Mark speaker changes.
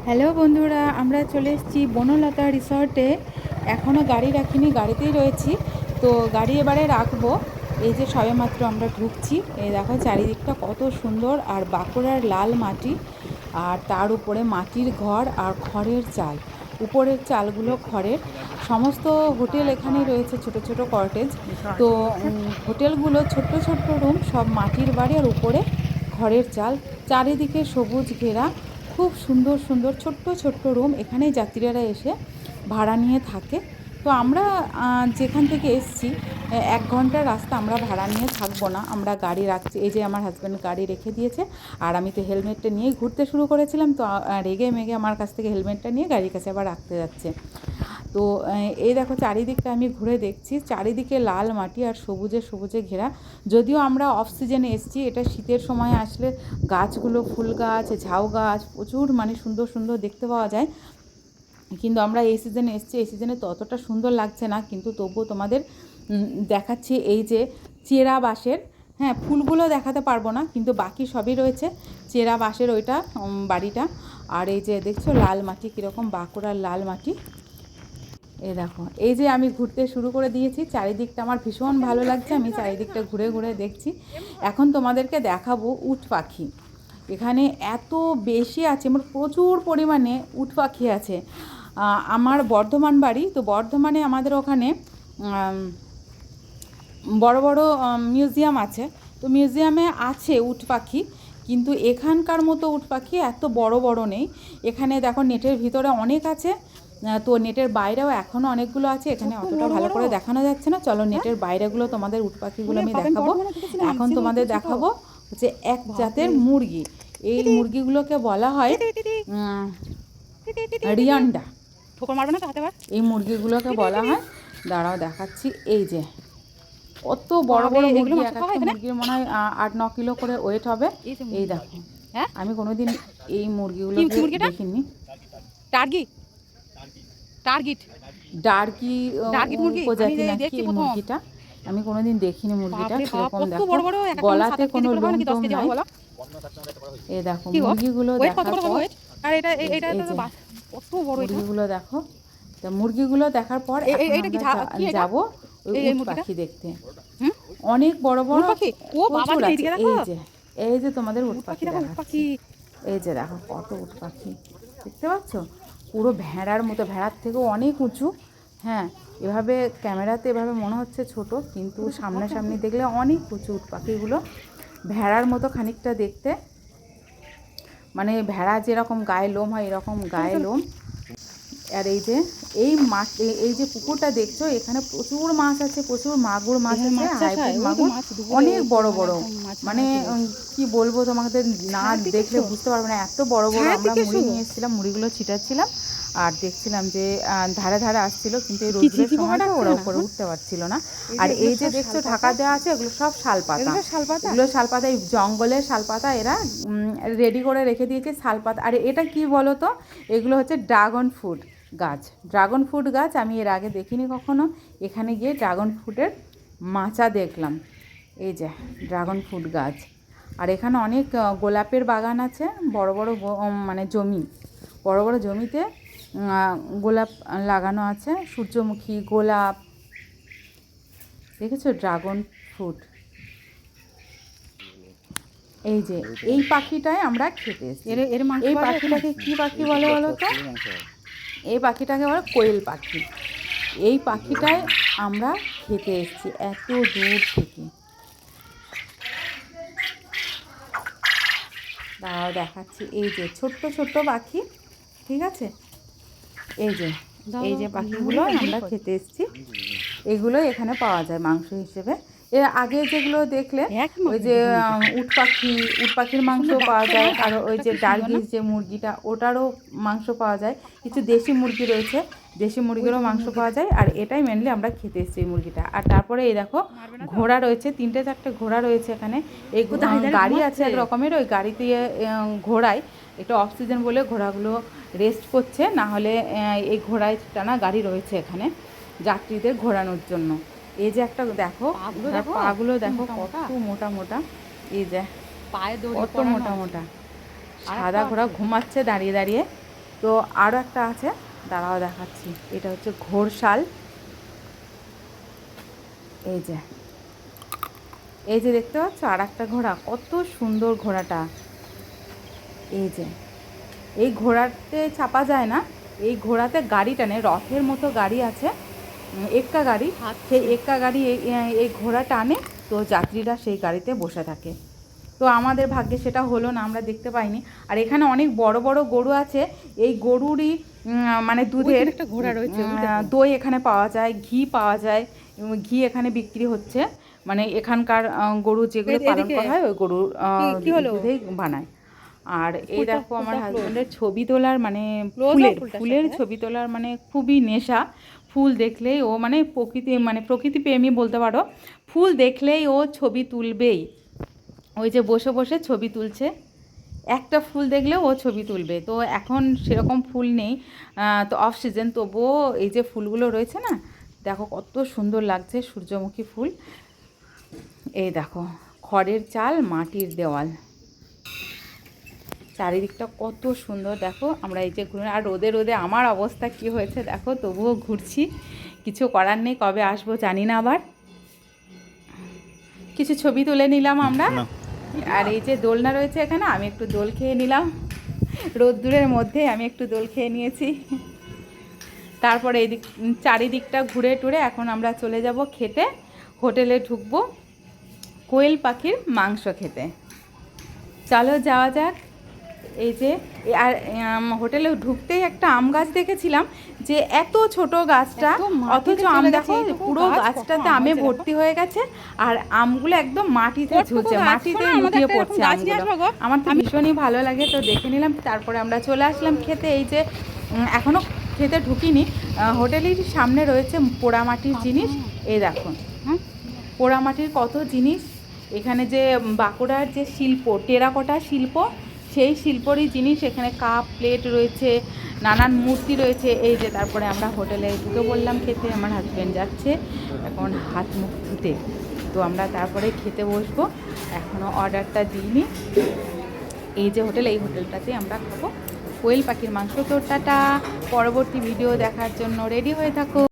Speaker 1: Hello বন্ধুরা, আমরা চলে এসেছি বনলতা রিসর্টে। এখনও গাড়ি রাখিনি, গাড়িতেই রয়েছি। তো গাড়ি এবারে রাখবো। এই যে সবেমাত্র আমরা ঢুকছি। এই দেখো চারিদিকটা কত সুন্দর, আর বাঁকুড়ার লাল মাটি, আর তার উপরে মাটির ঘর আর খড়ের চাল। উপরের চালগুলো খড়ের। সমস্ত হোটেল এখানেই রয়েছে, ছোট ছোট কটেজ। তো হোটেলগুলো ছোট্ট ছোট্ট রুম, সব মাটির বাড়ি, আর উপরে খড়ের চাল। চারিদিকে সবুজ ঘেরা, খুব সুন্দর সুন্দর ছোট্ট ছোট্ট রুম। এখানেই যাত্রীরা এসে ভাড়া নিয়ে থাকে। তো আমরা যেখান থেকে এসছি 1 ঘন্টার রাস্তা, আমরা ভাড়া নিয়ে থাকবো না, আমরা গাড়ি রাখছি। এই যে আমার হাজব্যান্ড গাড়ি রেখে দিয়েছে, আর আমি তো হেলমেটটা নিয়েই ঘুরতে শুরু করেছিলাম। তো রেগে মেগে আমার কাছ থেকে হেলমেটটা নিয়ে গাড়ির কাছে আবার রাখতে যাচ্ছে। তো এই দেখো চারিদিকটা আমি ঘুরে দেখছি, চারিদিকে লাল মাটি আর সবুজে সবুজে ঘেরা। যদিও আমরা অফ সিজনে এসেছি, এটা শীতের সময় আসলে গাছগুলো, ফুল গাছ, ঝাউ গাছ প্রচুর মানে সুন্দর সুন্দর দেখতে পাওয়া যায়। কিন্তু আমরা এই সিজনে এসেছি, এই সিজনে ততটা সুন্দর লাগছে না, কিন্তু তবুও তোমাদের দেখাচ্ছি। এই যে চেরা বাঁশের, হ্যাঁ ফুলগুলো দেখাতে পারবো না, কিন্তু বাকি সবই রয়েছে। চেরা বাঁশের ওইটা বাড়িটা। আর এই যে দেখছো লাল মাটি, কীরকম বাঁকুড়ার লাল মাটি। এই দেখো, এই যে আমি ঘুরতে শুরু করে দিয়েছি, চারিদিকটা আমার ভীষণ ভালো লাগছে। আমি চারিদিকটা ঘুরে ঘুরে দেখছি। এখন তোমাদেরকে দেখাবো উট পাখি। এখানে এত বেশি আছে, আমার প্রচুর পরিমাণে উট পাখি আছে। আমার বর্ধমান বাড়ি, তো বর্ধমানে আমাদের ওখানে বড় বড় মিউজিয়াম আছে। তো মিউজিয়ামে আছে উট পাখি, কিন্তু এখানকার মতো উট পাখি এত বড় বড় নেই। এখানে দেখো নেটের ভিতরে অনেক আছে, তো নেটের বাইরেও এখনও অনেকগুলো আছে। এখানে অতটা ভালো করে দেখানো যাচ্ছে না। চলো নেটের বাইরেগুলো তোমাদের উট পাখিগুলো আমি দেখাবো। এখন তোমাদের দেখাবো হচ্ছে এক জাতের মুরগি। এই মুরগিগুলোকে বলা হয় রিয়ান্ডা। এই মুরগিগুলোকে বলা হয়, দাঁড়াও দেখাচ্ছি। এই যে কত বড় বড় মুরগি, এক একটা মুরগির মনে হয় 8-9 কিলো করে ওয়েট হবে। এই দেখো, আমি কোনোদিন এই মুরগিগুলোকে দেখিনি। ডার্কি প্রজাতি নাকি এই মুরগিটা, আমি কোনোদিন দেখিনি মুরগিটা। কিরকম দেখো, গলাতে কোনো লোম টোম নাই। এই দেখো মুরগিগুলো দেখার পর, মুরগিগুলো দেখো। তা মুরগিগুলো দেখার পর এখন আমরা যাবো ওই উট পাখি দেখতে। অনেক বড় বড় প্রচুর আছে। এই যে তোমাদের উট পাখি দেখাচ্ছি। এই যে দেখো কত উট পাখি দেখতে পাচ্ছ, পুরো ভেড়ার মতো, ভেড়ার থেকেও অনেক উঁচু। হ্যাঁ, এভাবে ক্যামেরাতে এভাবে মনে হচ্ছে ছোট, কিন্তু সামনাসামনি দেখলে অনেক উঁচু উট পাখিগুলো। ভেড়ার মতো খানিকটা দেখতে, মানে ভেড়া যেরকম গায়ে লোম হয় এরকম গায়ে লোম। আর এই যে এই মাছ, এই যে পুকুরটা দেখছো, এখানে প্রচুর মাছ আছে, প্রচুর মাগুর মাছ আছে, হাইব্রিড মাগুর, অনেক বড় বড়। মানে কি বলবো তোমাদের, না দেখলে বুঝতে পারবে না, এত বড় বড়। আমরা মুড়ি নিয়ে এসেছিলাম, মুড়িগুলো ছিটাচ্ছিলাম আর দেখছিলাম যে ধারে ধারে আসছিল, কিন্তু এই রোদের সময়টা ওরা উপরে উঠতে পারছিল না। আর এই যে দেখছো ঢাকা দেওয়া আছে, এগুলো সব শালপাতা। এগুলো শালপাতা, এই জঙ্গলের শালপাতা এরা রেডি করে রেখে দিয়েছে, শালপাতা। আর এটা কি বলো তো, এগুলো হচ্ছে ড্রাগন ফ্রুট গাছ। ড্রাগন ফ্রুট গাছ আমি এর আগে দেখিনি কখনো। এখানে গিয়ে ড্রাগন ফ্রুটের মাচা দেখলাম। এই যে ড্রাগন ফ্রুট গাছ। আর এখানে অনেক গোলাপের বাগান আছে, বড় বড় মানে জমি, বড় বড় জমিতে গোলাপ লাগানো আছে, সূর্যমুখী, গোলাপ। দেখেছো ড্রাগন ফ্রুট। এই যে এই পাখিটাই আমরা খেতে এসেছি। এই পাখিটাকে কি পাখি বলে বলো তো? এই পাখিটাকে বলে কোয়েল পাখি। এই পাখিটাই আমরা খেতে এসেছি এত দূর থেকে। দাঁড়াও দেখাচ্ছি। এই যে ছোট্ট ছোট্ট পাখি, ঠিক আছে? এই যে এই যে পাখিগুলো আমরা খেতে এসেছি, এগুলো এখানে পাওয়া যায় মাংস হিসেবে। এর আগে যেগুলো দেখলে, ওই যে উট পাখি, উট পাখির মাংস পাওয়া যায়, আর ওই যে ডার্গিস যে মুরগিটা, ওটারও মাংস পাওয়া যায়। কিছু দেশি মুরগি রয়েছে, দেশি মুরগিরও মাংস পাওয়া যায়। আর এটাই মেনলি আমরা খেতে এসেছি এই মুরগিটা। আর তারপরে এই দেখো ঘোড়া রয়েছে, 3-4টে ঘোড়া রয়েছে এখানে। এই গাড়ি আছে এক রকমের, ওই গাড়িতে ঘোড়ায়, এটা অক্সিজেন বলে ঘোড়াগুলো রেস্ট করছে, না হলে এই ঘোড়ায় টানা গাড়ি রয়েছে এখানে যাত্রীদের ঘোরানোর জন্য। এই যে একটা দেখো, পাগুলো দেখো কত মোটা মোটা। এই যে কত মোটা মোটা। সাদা ঘোড়া ঘুমাচ্ছে দাঁড়িয়ে দাঁড়িয়ে। তো আরও একটা আছে, দাঁড়াও দেখাচ্ছি। এটা হচ্ছে ঘোড়শাল। এই যে দেখতে পাচ্ছ আর একটা ঘোড়া, কত সুন্দর ঘোড়াটা। এই ঘোড়াতে চাপা যায় না, এই ঘোড়াতে গাড়ি টানে, রথের মতো গাড়ি আছে, এক্কা গাড়ি। সেই এক্কা গাড়ি এই ঘোড়া টানে, তো যাত্রীরা সেই গাড়িতে বসে থাকে। তো আমাদের ভাগ্যে সেটা হলো না, আমরা দেখতে পাইনি। আর এখানে অনেক বড় বড় গরু আছে, এই গরুরই মানে দুধের
Speaker 2: একটা ঘোড়া রয়েছে,
Speaker 1: দই এখানে পাওয়া যায়, ঘি পাওয়া যায়, ঘি এখানে বিক্রি হচ্ছে। মানে এখানকার গরু যেগুলো পালন করা হয় ওই গরুর দুধেই বানায়। আর এই দেখো আমার হাজব্যান্ডের ছবি তোলার মানে ফুলের ছবি তোলার মানে খুবই নেশা। ফুল দেখলেই ও মানে প্রকৃতি প্রেমী বলতে পারো। ফুল দেখলেই ও ছবি তুলবেই। ওই যে বসে বসে ছবি তুলছে, একটা ফুল দেখলেও ও ছবি তুলবে। তো এখন সেরকম ফুল নেই, তো অফ সিজন, তবুও এই যে ফুলগুলো রয়েছে না, দেখো কত সুন্দর লাগছে, সূর্যমুখী ফুল। এই দেখো খড়ের চাল, মাটির দেওয়াল, চারিদিকটা কত সুন্দর। দেখো আমরা এই যে ঘুরে, আর রোদে রোদে আমার অবস্থা কি হয়েছে দেখো, তবুও ঘুরছি, কিছু করার নেই, কবে আসবো জানি না। আবার কিছু ছবি তুলে নিলাম আমরা। আর এই যে দোলনা রয়েছে এখানে, আমি একটু দোল খেয়ে নিলাম, রোদ্দুরের মধ্যে আমি একটু দোল খেয়ে নিয়েছি। তারপরে এই দিক চারিদিকটা ঘুরে টুরে এখন আমরা চলে যাব খেতে, হোটেলে ঢুকবো কোয়েল পাখির মাংস খেতে। চলো যাওয়া যাক। এই যে আর হোটেলে ঢুকতেই একটা আম গাছ দেখেছিলাম, যে এত ছোট গাছটা, অথচ আম দেখো পুরো গাছটাতে আমে ভর্তি হয়ে গেছে, আর আমগুলো একদম মাটিতে ঝুলছে, মাটিতে লুটিয়ে পড়ছে আমগুলো। আমার তো ভীষণই ভালো লাগে, তো দেখে নিলাম। তারপরে আমরা চলে আসলাম খেতে। এই যে এখনও খেতে ঢুকিনি, হোটেলের সামনে রয়েছে পোড়ামাটির জিনিস। এই দেখো পোড়ামাটির কত জিনিস এখানে, যে বাঁকুড়ার যে শিল্প, টেরাকোটা শিল্প, সেই শিল্পরই জিনিস এখানে, কাপ প্লেট রয়েছে, নানান মূর্তি রয়েছে। এই যে তারপরে আমরা হোটেলে ঢুকে বললাম খেতে, আমার হাজব্যান্ড যাচ্ছে এখন হাত মুখ ধুতে, তো আমরা তারপরে খেতে বসবো, এখনও অর্ডারটা দিইনি। এই যে হোটেল, এই হোটেলটাতেই আমরা খাবো কোয়েল পাখির মাংস। তো টাটা, পরবর্তী ভিডিও দেখার জন্য রেডি হয়ে থাকো।